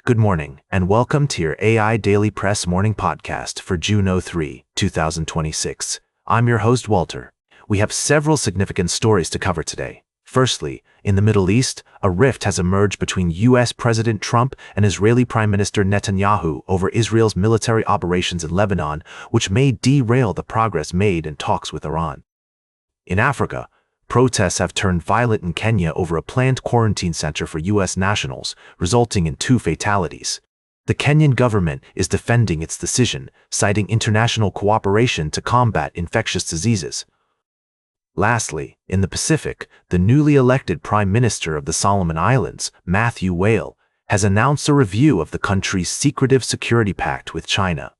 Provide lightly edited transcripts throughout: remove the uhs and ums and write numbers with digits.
Good morning, and welcome to your AI Daily Press morning podcast for June 3, 2026. I'm your host, Walter. We have several significant stories to cover today. Firstly, in the Middle East, a rift has emerged between U.S. President Trump and Israeli Prime Minister Netanyahu over Israel's military operations in Lebanon, which may derail the progress made in talks with Iran. In Africa, protests have turned violent in Kenya over a planned quarantine center for U.S. nationals, resulting in 2 fatalities. The Kenyan government is defending its decision, citing international cooperation to combat infectious diseases. Lastly, in the Pacific, the newly elected Prime Minister of the Solomon Islands, Matthew Whale, has announced a review of the country's secretive security pact with China.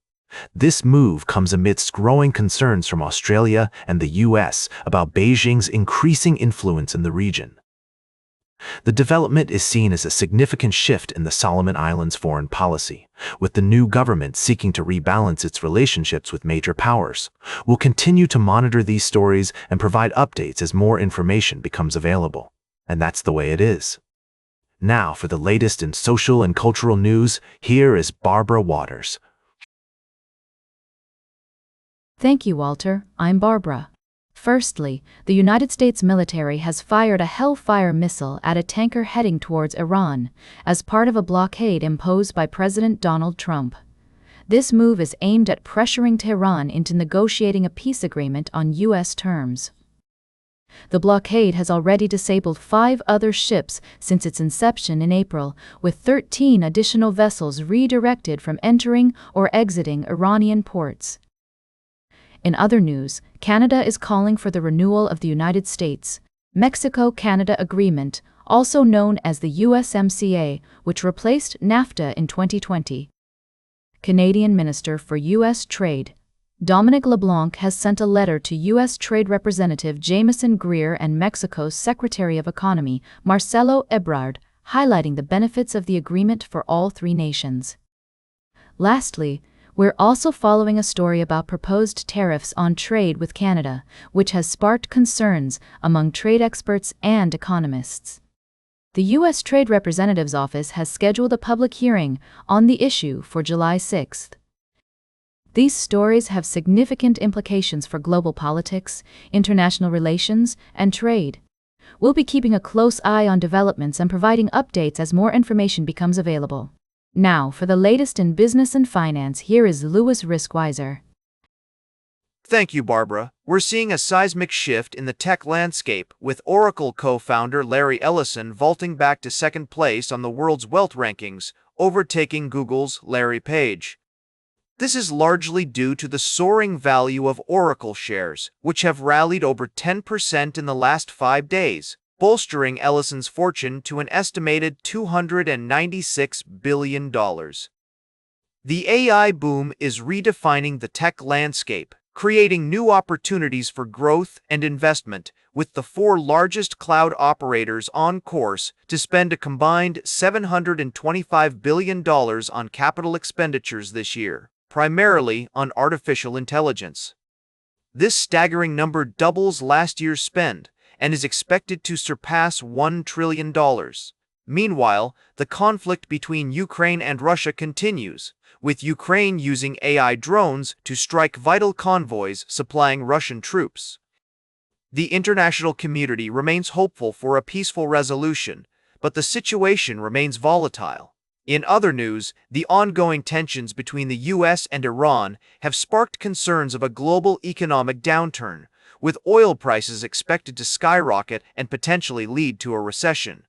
This move comes amidst growing concerns from Australia and the U.S. about Beijing's increasing influence in the region. The development is seen as a significant shift in the Solomon Islands' foreign policy, with the new government seeking to rebalance its relationships with major powers. We'll continue to monitor these stories and provide updates as more information becomes available. And that's the way it is. Now, for the latest in social and cultural news, here is Barbara Waters. Thank you, Walter. I'm Barbara. Firstly, the United States military has fired a Hellfire missile at a tanker heading towards Iran as part of a blockade imposed by President Donald Trump. This move is aimed at pressuring Tehran into negotiating a peace agreement on U.S. terms. The blockade has already disabled 5 other ships since its inception in April, with 13 additional vessels redirected from entering or exiting Iranian ports. In other news, Canada is calling for the renewal of the United States-Mexico-Canada Agreement, also known as the USMCA, which replaced NAFTA in 2020. Canadian Minister for U.S. Trade, Dominic LeBlanc, has sent a letter to U.S. Trade Representative Jamieson Greer and Mexico's Secretary of Economy, Marcelo Ebrard, highlighting the benefits of the agreement for all 3 nations. Lastly, we're also following a story about proposed tariffs on trade with Canada, which has sparked concerns among trade experts and economists. The U.S. Trade Representative's Office has scheduled a public hearing on the issue for July 6th. These stories have significant implications for global politics, international relations, and trade. We'll be keeping a close eye on developments and providing updates as more information becomes available. Now, for the latest in business and finance, here is Louis Riskweiser. Thank you, Barbara. We're seeing a seismic shift in the tech landscape, with Oracle co-founder Larry Ellison vaulting back to 2nd place on the world's wealth rankings, overtaking Google's Larry Page. This is largely due to the soaring value of Oracle shares, which have rallied over 10% in the last 5 days. Bolstering Ellison's fortune to an estimated $296 billion. The AI boom is redefining the tech landscape, creating new opportunities for growth and investment, with the 4 largest cloud operators on course to spend a combined $725 billion on capital expenditures this year, primarily on artificial intelligence. This staggering number doubles last year's spend, and is expected to surpass $1 trillion. Meanwhile, the conflict between Ukraine and Russia continues, with Ukraine using AI drones to strike vital convoys supplying Russian troops. The international community remains hopeful for a peaceful resolution, but the situation remains volatile. In other news, the ongoing tensions between the U.S. and Iran have sparked concerns of a global economic downturn, with oil prices expected to skyrocket and potentially lead to a recession.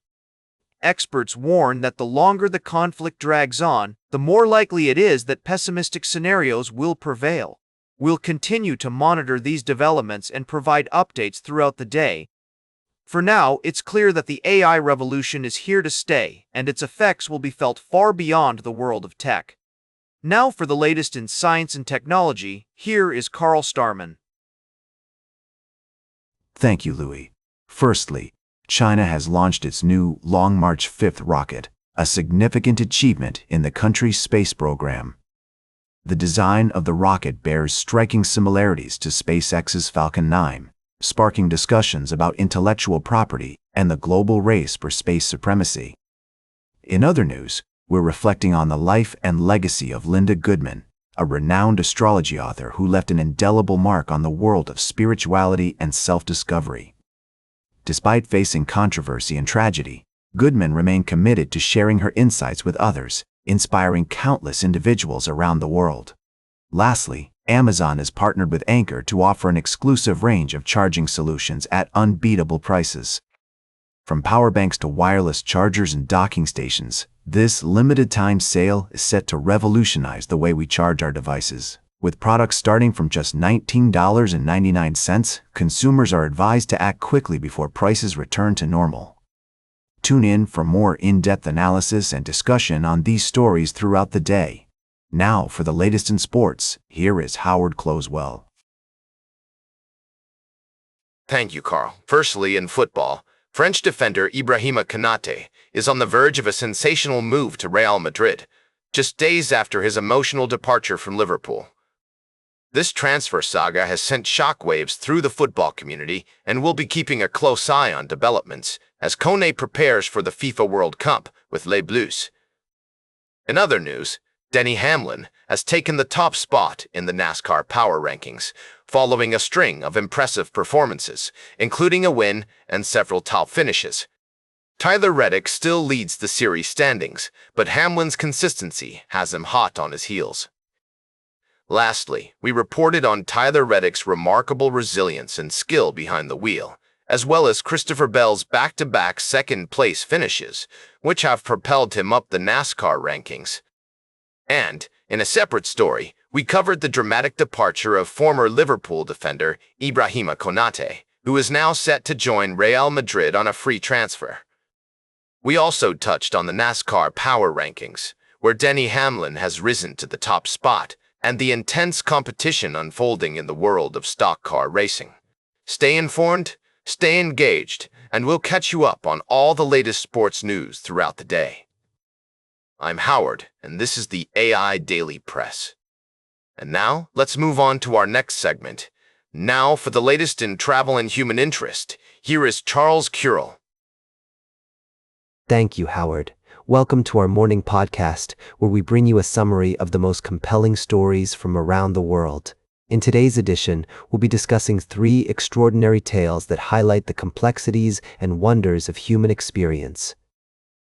Experts warn that the longer the conflict drags on, the more likely it is that pessimistic scenarios will prevail. We'll continue to monitor these developments and provide updates throughout the day. For now, it's clear that the AI revolution is here to stay, and its effects will be felt far beyond the world of tech. Now for the latest in science and technology, here is Carl Starman. Thank you, Louis. Firstly, China has launched its new Long March 5 rocket, a significant achievement in the country's space program. The design of the rocket bears striking similarities to SpaceX's Falcon 9, sparking discussions about intellectual property and the global race for space supremacy. In other news, we're reflecting on the life and legacy of Linda Goodman, a renowned astrology author who left an indelible mark on the world of spirituality and self-discovery. Despite facing controversy and tragedy, Goodman remained committed to sharing her insights with others, inspiring countless individuals around the world. Lastly, Amazon has partnered with Anchor to offer an exclusive range of charging solutions at unbeatable prices. From power banks to wireless chargers and docking stations, this limited-time sale is set to revolutionize the way we charge our devices. With products starting from just $19.99, consumers are advised to act quickly before prices return to normal. Tune in for more in-depth analysis and discussion on these stories throughout the day. Now, for the latest in sports, here is Howard Closewell. Thank you, Carl. Firstly, in football, French defender Ibrahima Konate is on the verge of a sensational move to Real Madrid, just days after his emotional departure from Liverpool. This transfer saga has sent shockwaves through the football community, and we'll be keeping a close eye on developments as Kone prepares for the FIFA World Cup with Les Bleus. In other news, Denny Hamlin has taken the top spot in the NASCAR Power Rankings, following a string of impressive performances, including a win and several top finishes. Tyler Reddick still leads the series standings, but Hamlin's consistency has him hot on his heels. Lastly, we reported on Tyler Reddick's remarkable resilience and skill behind the wheel, as well as Christopher Bell's back-to-back second-place finishes, which have propelled him up the NASCAR rankings. And, in a separate story, we covered the dramatic departure of former Liverpool defender Ibrahima Konate, who is now set to join Real Madrid on a free transfer. We also touched on the NASCAR Power Rankings, where Denny Hamlin has risen to the top spot, and the intense competition unfolding in the world of stock car racing. Stay informed, stay engaged, and we'll catch you up on all the latest sports news throughout the day. I'm Howard, and this is the AI Daily Press. And now, let's move on to our next segment. Now, for the latest in travel and human interest, here is Charles Curel. Thank you, Howard. Welcome to our morning podcast, where we bring you a summary of the most compelling stories from around the world. In today's edition, we'll be discussing 3 extraordinary tales that highlight the complexities and wonders of human experience.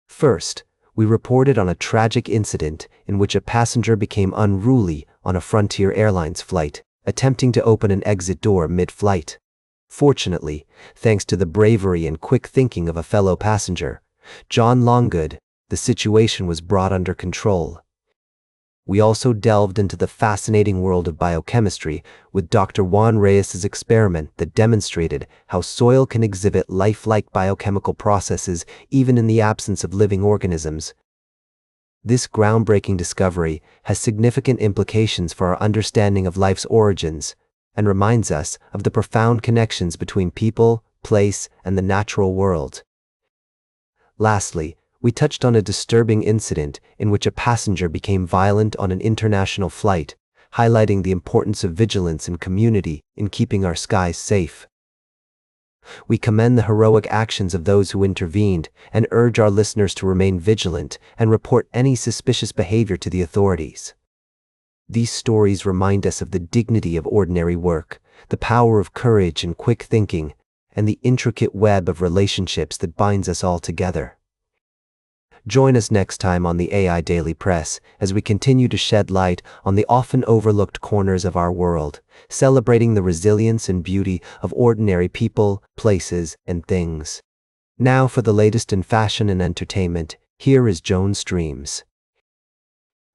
First, we reported on a tragic incident in which a passenger became unruly on a Frontier Airlines flight, attempting to open an exit door mid-flight. Fortunately, thanks to the bravery and quick thinking of a fellow passenger, John Longgood, the situation was brought under control. We also delved into the fascinating world of biochemistry with Dr. Juan Reyes's experiment that demonstrated how soil can exhibit lifelike biochemical processes even in the absence of living organisms. This groundbreaking discovery has significant implications for our understanding of life's origins and reminds us of the profound connections between people, place, and the natural world. Lastly, we touched on a disturbing incident in which a passenger became violent on an international flight, highlighting the importance of vigilance and community in keeping our skies safe. We commend the heroic actions of those who intervened and urge our listeners to remain vigilant and report any suspicious behavior to the authorities. These stories remind us of the dignity of ordinary work, the power of courage and quick thinking, and the intricate web of relationships that binds us all together. Join us next time on the AI Daily Press as we continue to shed light on the often overlooked corners of our world, celebrating the resilience and beauty of ordinary people, places, and things. Now for the latest in fashion and entertainment, here is Joan Streams.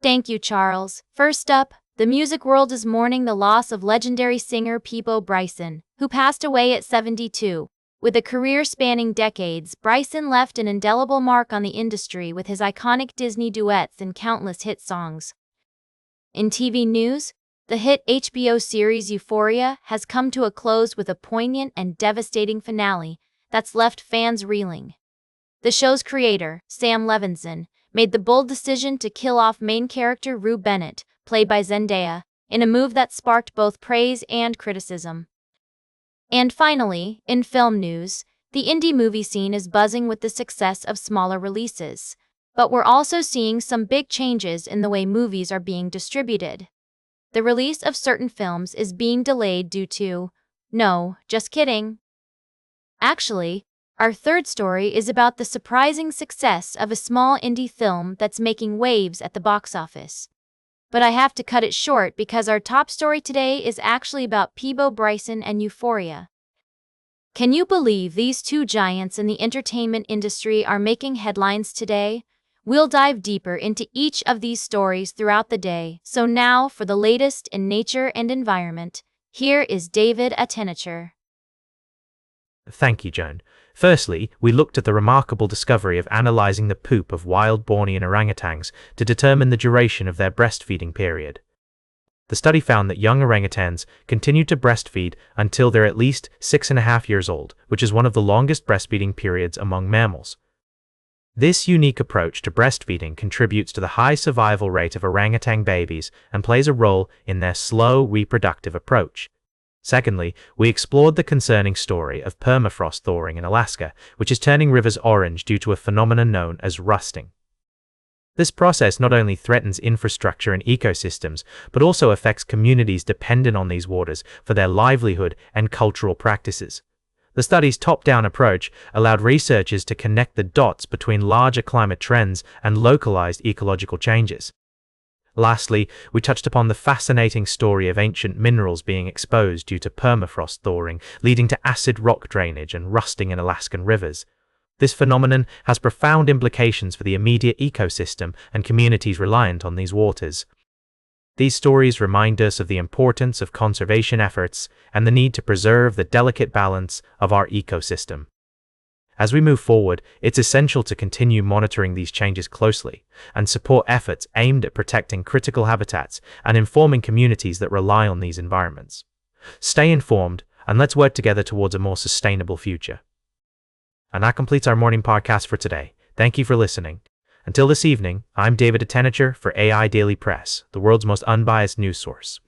Thank you, Charles. First up, the music world is mourning the loss of legendary singer Peabo Bryson, who passed away at 72. With a career spanning decades, Bryson left an indelible mark on the industry with his iconic Disney duets and countless hit songs. In TV news, the hit HBO series Euphoria has come to a close with a poignant and devastating finale that's left fans reeling. The show's creator, Sam Levinson, made the bold decision to kill off main character Rue Bennett, played by Zendaya, in a move that sparked both praise and criticism. And finally, in film news, the indie movie scene is buzzing with the success of smaller releases. But we're also seeing some big changes in the way movies are being distributed. The release of certain films is being delayed due to... No, just kidding. Actually, our third story is about the surprising success of a small indie film that's making waves at the box office. But I have to cut it short because our top story today is actually about Peabo Bryson and Euphoria. Can you believe these two giants in the entertainment industry are making headlines today? We'll dive deeper into each of these stories throughout the day. So now for the latest in nature and environment, here is David Attenacher. Thank you, Joan. Firstly, we looked at the remarkable discovery of analyzing the poop of wild Bornean orangutans to determine the duration of their breastfeeding period. The study found that young orangutans continued to breastfeed until they're at least 6.5 years old, which is one of the longest breastfeeding periods among mammals. This unique approach to breastfeeding contributes to the high survival rate of orangutan babies and plays a role in their slow reproductive approach. Secondly, we explored the concerning story of permafrost thawing in Alaska, which is turning rivers orange due to a phenomenon known as rusting. This process not only threatens infrastructure and ecosystems, but also affects communities dependent on these waters for their livelihood and cultural practices. The study's top-down approach allowed researchers to connect the dots between larger climate trends and localized ecological changes. Lastly, we touched upon the fascinating story of ancient minerals being exposed due to permafrost thawing, leading to acid rock drainage and rusting in Alaskan rivers. This phenomenon has profound implications for the immediate ecosystem and communities reliant on these waters. These stories remind us of the importance of conservation efforts and the need to preserve the delicate balance of our ecosystem. As we move forward, it's essential to continue monitoring these changes closely and support efforts aimed at protecting critical habitats and informing communities that rely on these environments. Stay informed, and let's work together towards a more sustainable future. And that completes our morning podcast for today. Thank you for listening. Until this evening, I'm David Attenacher for AI Daily Press, the world's most unbiased news source.